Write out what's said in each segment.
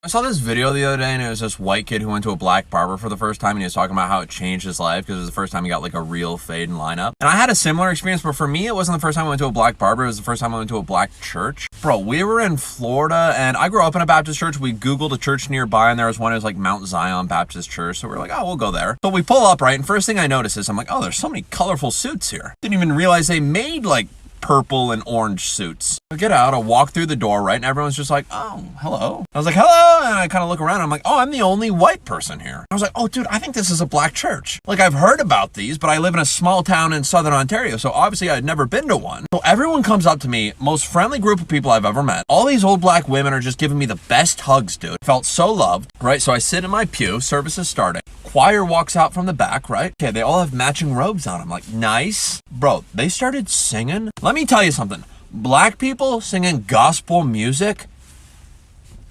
I saw this video the other day, and it was this white kid who went to a black barber for the first time, and he was talking about how it changed his life because it was the first time he got like a real fade and lineup. And I had a similar experience, but for me, it wasn't the first time I went to a black barber. It was the first time I went to a black church. Bro, we were in Florida, and I grew up in a Baptist church. We Googled a church nearby, and there was one that was like Mount Zion Baptist Church. So we were like, oh, we'll go there. But we pull up, right? And first thing I notice is I'm like, oh, there's so many colorful suits here. Didn't even realize they made like purple and orange suits. I get out, I walk through the door, right? And everyone's just like, oh, hello. I was like, hello. And I kind of look around. And I'm like, oh, I'm the only white person here. I was like, oh, dude, I think this is a black church. Like, I've heard about these, but I live in a small town in Southern Ontario. So obviously I'd never been to one. So everyone comes up to me, most friendly group of people I've ever met. All these old black women are just giving me the best hugs, dude. Felt so loved, right? So I sit in my pew, service is starting. Choir walks out from the back, right? Okay, they all have matching robes on. I'm like, nice. Bro, they started singing. Let me tell you something. Black people singing gospel music,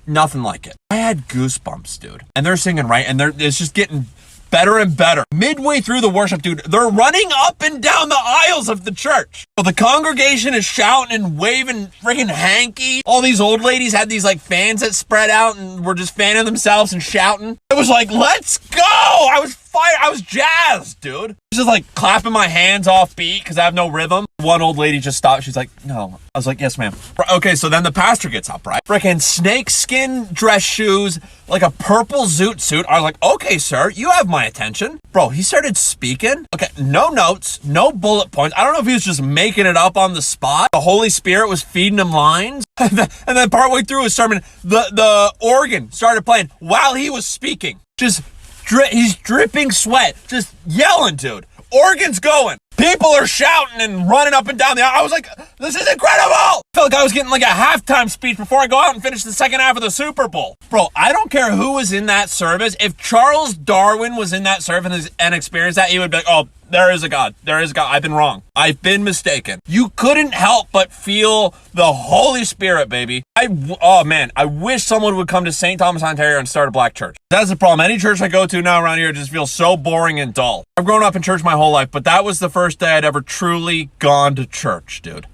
nothing like it. I had goosebumps, dude. And they're singing, right? And it's just getting better and better. Midway through the worship, dude, they're running up and down the aisles of the church. So the congregation is shouting and waving freaking hanky. All these old ladies had these like fans that spread out and were just fanning themselves and shouting. It was like, let's go! I was fired. I was jazzed, dude. I was just like clapping my hands off beat because I have no rhythm. One old lady just stopped. She's like, no. I was like, yes, ma'am. Okay, so then the pastor gets up, right? Freaking snakeskin dress shoes, like a purple zoot suit. I was like, okay, sir, you have my attention. Bro, he started speaking. Okay, no notes, no bullet points. I don't know if he was just making it up on the spot. The Holy Spirit was feeding him lines. And then partway through his sermon, the organ started playing while he was speaking. He's dripping sweat, just yelling, dude. Organ's going. People are shouting and running up and down the aisle. I was like, this is incredible. I felt like I was getting like a halftime speech before I go out and finish the second half of the Super Bowl. Bro, I don't care who was in that service. If Charles Darwin was in that service and experienced that, he would be like, oh, there is a God. There is a God. I've been wrong. I've been mistaken. You couldn't help but feel the Holy Spirit, baby. Oh man, I wish someone would come to St. Thomas, Ontario and start a black church. That's the problem. Any church I go to now around here just feels so boring and dull. I've grown up in church my whole life, but that was the first day I'd ever truly gone to church, dude.